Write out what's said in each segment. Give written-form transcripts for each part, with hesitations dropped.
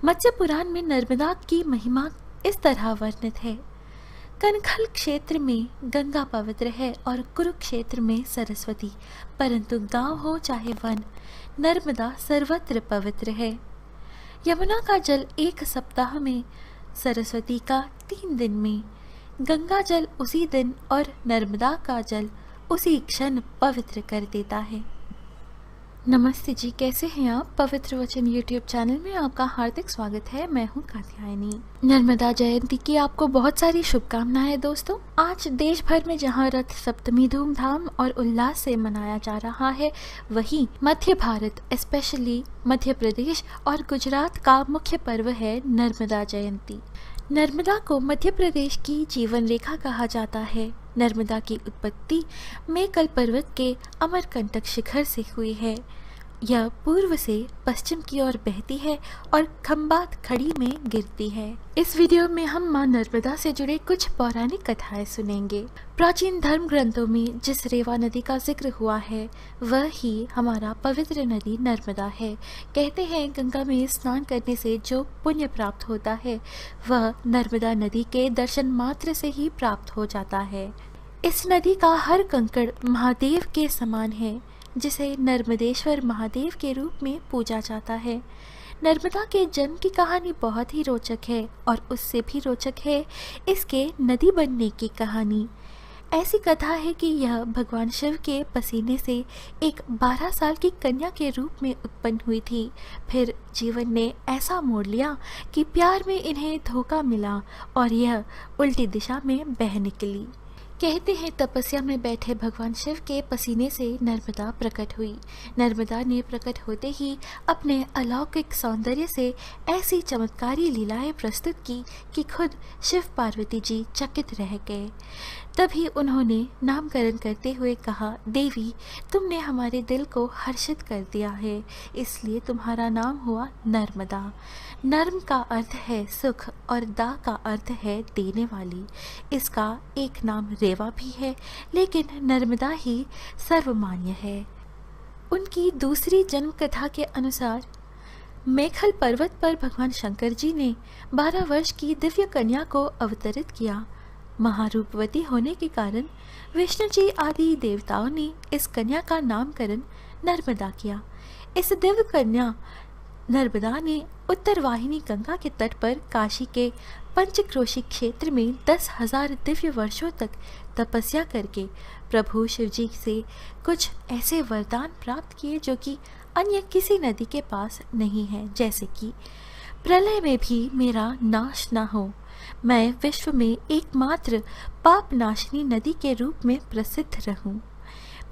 मत्स्य पुराण में नर्मदा की महिमा इस तरह वर्णित है। कनखल क्षेत्र में गंगा पवित्र है और कुरुक्षेत्र में सरस्वती, परंतु गांव हो चाहे वन, नर्मदा सर्वत्र पवित्र है। यमुना का जल 1 सप्ताह में, सरस्वती का 3 दिन में, गंगा जल उसी दिन और नर्मदा का जल उसी क्षण पवित्र कर देता है। नमस्ते जी, कैसे हैं आप? पवित्र वचन यूट्यूब चैनल में आपका हार्दिक स्वागत है। मैं हूं कात्यायनी। नर्मदा जयंती की आपको बहुत सारी शुभकामनाएं दोस्तों। आज देश भर में जहां रथ सप्तमी धूमधाम और उल्लास से मनाया जा रहा है, वहीं मध्य भारत स्पेशली मध्य प्रदेश और गुजरात का मुख्य पर्व है नर्मदा जयंती। नर्मदा को मध्य प्रदेश की जीवन रेखा कहा जाता है। नर्मदा की उत्पत्ति मेकल पर्वत के अमरकंटक शिखर से हुई है। यह पूर्व से पश्चिम की ओर बहती है और खंबात खड़ी में गिरती है। इस वीडियो में हम मां नर्मदा से जुड़े कुछ पौराणिक कथाएं सुनेंगे। प्राचीन धर्म ग्रंथों में जिस रेवा नदी का जिक्र हुआ है, वह ही हमारा पवित्र नदी नर्मदा है। कहते हैं गंगा में स्नान करने से जो पुण्य प्राप्त होता है, वह नर्मदा नदी के दर्शन मात्र से ही प्राप्त हो जाता है। इस नदी का हर कंकड़ महादेव के समान है, जिसे नर्मदेश्वर महादेव के रूप में पूजा जाता है। नर्मदा के जन्म की कहानी बहुत ही रोचक है और उससे भी रोचक है इसके नदी बनने की कहानी। ऐसी कथा है कि यह भगवान शिव के पसीने से एक 12 साल की कन्या के रूप में उत्पन्न हुई थी। फिर जीवन ने ऐसा मोड़ लिया कि प्यार में इन्हें धोखा मिला और यह उल्टी दिशा में बह निकली। कहते हैं तपस्या में बैठे भगवान शिव के पसीने से नर्मदा प्रकट हुई। नर्मदा ने प्रकट होते ही अपने अलौकिक सौंदर्य से ऐसी चमत्कारी लीलाएं प्रस्तुत की कि खुद शिव पार्वती जी चकित रह गए। तभी उन्होंने नामकरण करते हुए कहा, देवी, तुमने हमारे दिल को हर्षित कर दिया है, इसलिए तुम्हारा नाम हुआ नर्मदा। नर्म का अर्थ है सुख और दा का अर्थ है देने वाली। इसका एक नाम रेवा भी है, लेकिन नर्मदा ही सर्वमान्य है। उनकी दूसरी जन्म कथा के अनुसार मेखल पर्वत पर भगवान शंकर जी ने 12 वर्ष की दिव्य कन्या को अवतरित किया। महारूपवती होने के कारण विष्णु जी आदि देवताओं ने इस कन्या का नामकरण नर्मदा किया। इस दिव्य कन्या नर्मदा ने उत्तर वाहिनी गंगा के तट पर काशी के पंचक्रोशी क्षेत्र में 10,000 दिव्य वर्षों तक तपस्या करके प्रभु शिव जी से कुछ ऐसे वरदान प्राप्त किए जो कि अन्य किसी नदी के पास नहीं है, जैसे कि प्रलय में भी मेरा नाश ना हो, मैं विश्व में एकमात्र पाप नाशनी नदी के रूप में प्रसिद्ध रहूं,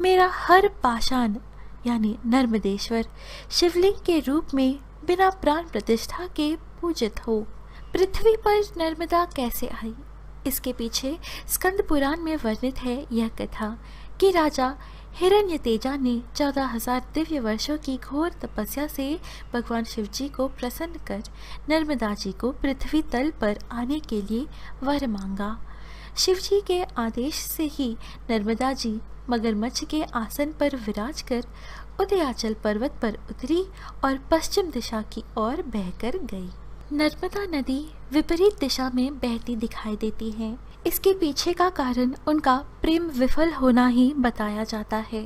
मेरा हर पाषाण यानी नर्मदेश्वर शिवलिंग के रूप में बिना प्राण प्रतिष्ठा के पूजित हो। पृथ्वी पर नर्मदा कैसे आई? इसके पीछे स्कंद पुराण में वर्णित है यह कथा कि राजा हिरण्यतेजा ने 14,000 दिव्य वर्षों की घोर तपस्या से भगवान शिव जी को प्रसन्न कर नर्मदा जी को पृथ्वी तल पर आने के लिए वर मांगा। शिव जी के आदेश से ही नर्मदा जी मगरमच्छ के आसन पर विराज कर उदयाचल पर्वत पर उतरी और पश्चिम दिशा की ओर बहकर गई। नर्मदा नदी विपरीत दिशा में बहती दिखाई देती है। इसके पीछे का कारण उनका प्रेम विफल होना ही बताया जाता है।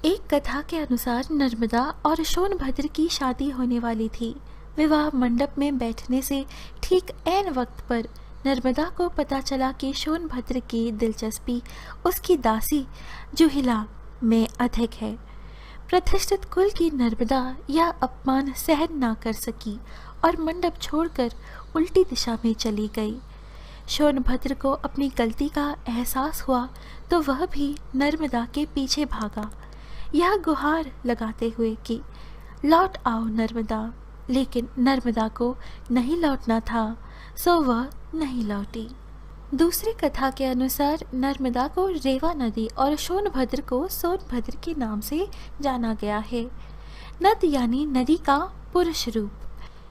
एक कथा के अनुसार नर्मदा और सोनभद्र की शादी होने वाली थी। विवाह मंडप में बैठने से ठीक ऐन वक्त पर नर्मदा को पता चला कि सोनभद्र की दिलचस्पी उसकी दासी जुहिला में अधिक है। प्रतिष्ठित कुल की नर्मदा यह अपमान सहन ना कर सकी और मंडप छोड़कर उल्टी दिशा में चली गई। सोनभद्र को अपनी गलती का एहसास हुआ तो वह भी नर्मदा के पीछे भागा, यह गुहार लगाते हुए कि लौट आओ नर्मदा, लेकिन नर्मदा को नहीं लौटना था, सो वह नहीं लौटी। दूसरी कथा के अनुसार नर्मदा को रेवा नदी और सोनभद्र को सोनभद्र के नाम से जाना गया है। नद यानी नदी का पुरुष रूप।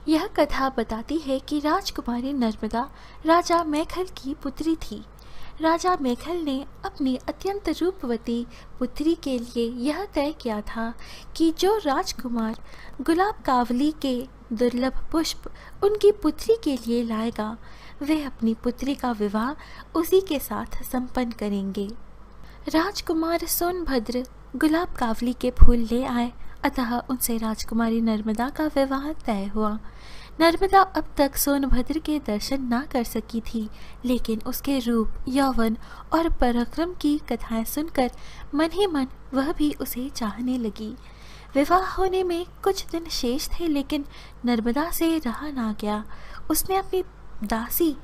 यह कथा बताती है कि राजकुमारी नर्मदा राजा मेखल की पुत्री थी। राजा मेखल ने अपनी अत्यंत रूपवती पुत्री के लिए यह तय किया था कि जो राजकुमार गुलाब कावली के दुर्लभ पुष्प उनकी पुत्री के लिए लाएगा, वे अपनी पुत्री का विवाह उसी के साथ संपन्न करेंगे। राजकुमार सोनभद्र गुलाब कावली के फूल ले आए, अतः उनसे राजकुमारी नर्मदा का विवाह तय हुआ। नर्मदा अब तक सोनभद्र के दर्शन ना कर सकी थी, लेकिन उसके रूप, यौवन और पराक्रम की कथाएं सुनकर मन ही मन वह भी उसे चाहने लगी। विवाह होने में कुछ दिन शेष थे, लेकिन नर्मदा से रहा ना गया। उसने अपनी दासी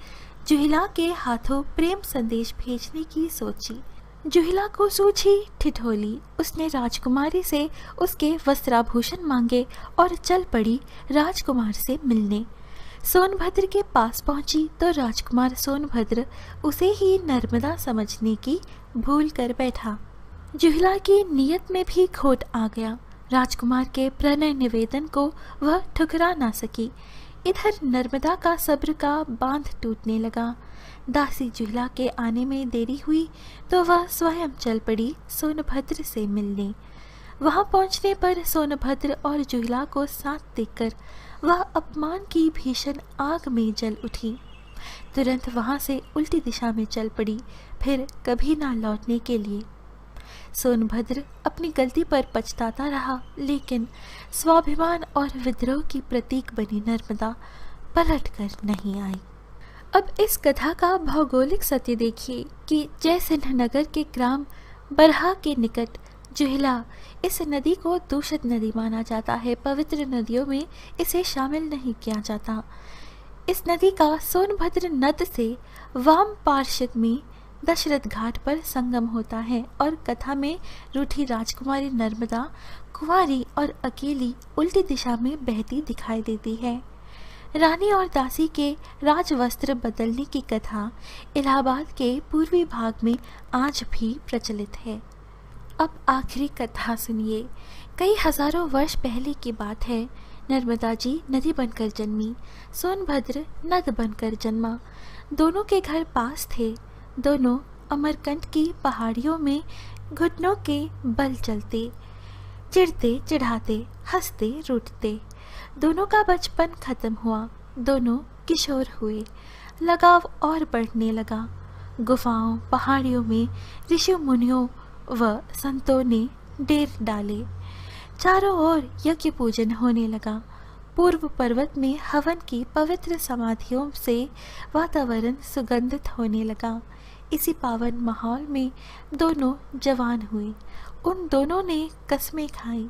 जुहिला के हाथों प्रेम संदेश भेजने की सोची। जुहिला को सूझी ठिठोली। उसने राजकुमारी से उसके वस्त्राभूषण मांगे और चल पड़ी राजकुमार से मिलने। सोनभद्र के पास पहुंची तो राजकुमार सोनभद्र उसे ही नर्मदा समझने की भूल कर बैठा। जुहिला की नीयत में भी खोट आ गया। राजकुमार के प्रणय निवेदन को वह ठुकरा ना सकी। इधर नर्मदा का सब्र का बांध टूटने लगा। दासी जुहिला के आने में देरी हुई तो वह स्वयं चल पड़ी सोनभद्र से मिलने। वहां पहुंचने पर सोनभद्र और जुहिला को साथ देखकर वह अपमान की भीषण आग में जल उठी। तुरंत वहां से उल्टी दिशा में चल पड़ी, फिर कभी ना लौटने के लिए। सोनभद्र अपनी गलती पर पछताता रहा, लेकिन स्वाभिमान और विद्रोह की प्रतीक बनी नर्मदा पलट कर नहीं आई। अब इस कथा का भौगोलिक सत्य देखिए कि जयसिंह नगर के ग्राम बरहा के निकट जुहिला, इस नदी को दूषित नदी माना जाता है। पवित्र नदियों में इसे शामिल नहीं किया जाता। इस नदी का सोनभद्र नद से वाम पार्श्व में दशरथ घाट पर संगम होता है और कथा में रूठी राजकुमारी नर्मदा कुंवारी और अकेली उल्टी दिशा में बहती दिखाई देती है। रानी और दासी के राजवस्त्र बदलने की कथा इलाहाबाद के पूर्वी भाग में आज भी प्रचलित है। अब आखिरी कथा सुनिए। कई हजारों वर्ष पहले की बात है। नर्मदा जी नदी बनकर जन्मी, सोनभद्र नद बनकर जन्मा। दोनों के घर पास थे। दोनों अमरकंट की पहाड़ियों में घुटनों के बल चलते, चिढ़ते चिढ़ाते, हंसते रूठते। दोनों का बचपन खत्म हुआ। दोनों किशोर हुए। लगाव और बढ़ने लगा। गुफाओं, पहाड़ियों में ऋषि मुनियों व संतों ने डेर डाले। चारों ओर यज्ञ पूजन होने लगा। पूर्व पर्वत में हवन की पवित्र समाधियों से वातावरण सुगंधित होने लगा। इसी पावन माहौल में दोनों जवान हुए। उन दोनों ने कस्में खाई,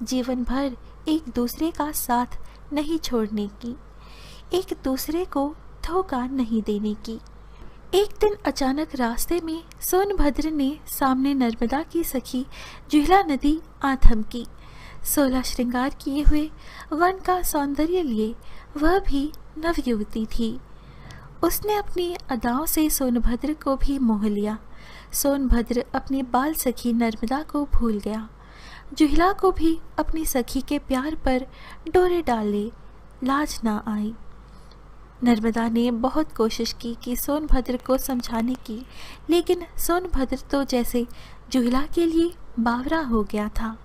जीवन भर एक दूसरे का साथ नहीं छोड़ने की, एक दूसरे को धोखा नहीं देने की। एक दिन अचानक रास्ते में सोनभद्र ने सामने नर्मदा की सखी जुहिला नदी आ थमकी। 16 श्रृंगार किए हुए वन का सौंदर्य लिए वह भी नवयुवती थी। उसने अपनी अदाओं से सोनभद्र को भी मोह लिया। सोनभद्र अपनी बाल सखी नर्मदा को भूल गया। जुहिला को भी अपनी सखी के प्यार पर डोरे डाले लाज ना आई। नर्मदा ने बहुत कोशिश की कि सोनभद्र को समझाने की, लेकिन सोनभद्र तो जैसे जुहिला के लिए बावरा हो गया था।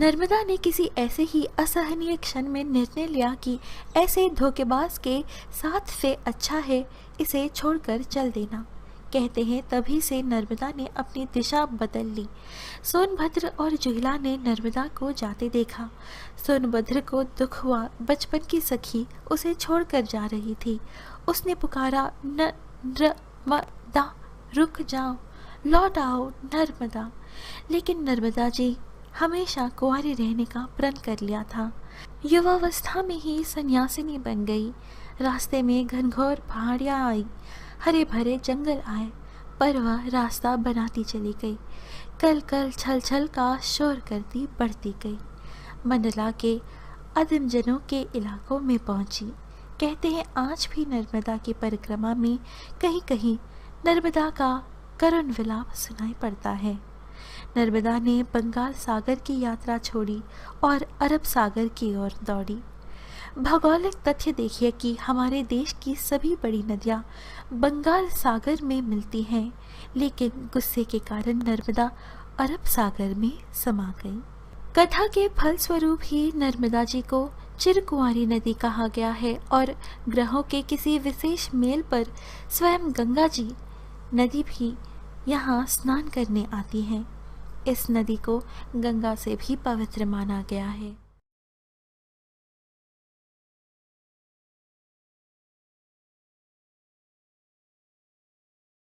नर्मदा ने किसी ऐसे ही असहनीय क्षण में निर्णय लिया कि ऐसे धोखेबाज के साथ से अच्छा है इसे छोड़कर चल देना। कहते हैं तभी से नर्मदा ने अपनी दिशा बदल ली। सोनभद्र और जुहिला ने नर्मदा को जाते देखा। सोनभद्र को दुख हुआ। बचपन की सखी उसे छोड़कर जा रही थी। उसने पुकारा, नर्मदा रुक जाओ, लौट आओ नर्मदा। लेकिन नर्मदा जी हमेशा कुंवारी रहने का प्रण कर लिया था। युवावस्था में ही सन्यासिनी बन गई। रास्ते में घनघोर पहाड़ियाँ आई, हरे भरे जंगल आए, पर वह रास्ता बनाती चली गई। कल कल छल छल का शोर करती बढ़ती गई। मंडला के आदिमजनों के इलाकों में पहुंची। कहते हैं आज भी नर्मदा की परिक्रमा में कहीं कहीं नर्मदा का करुण विलाप सुनाई पड़ता है। नर्मदा ने बंगाल सागर की यात्रा छोड़ी और अरब सागर की ओर दौड़ी। भौगोलिक तथ्य देखिए कि हमारे देश की सभी बड़ी नदियाँ बंगाल सागर में मिलती हैं, लेकिन गुस्से के कारण नर्मदा अरब सागर में समा गई। कथा के फलस्वरूप ही नर्मदा जी को चिरकुंवारी नदी कहा गया है और ग्रहों के किसी विशेष मेल पर स्वयं गंगा जी नदी भी यहाँ स्नान करने आती हैं। इस नदी को गंगा से भी पवित्र माना गया है।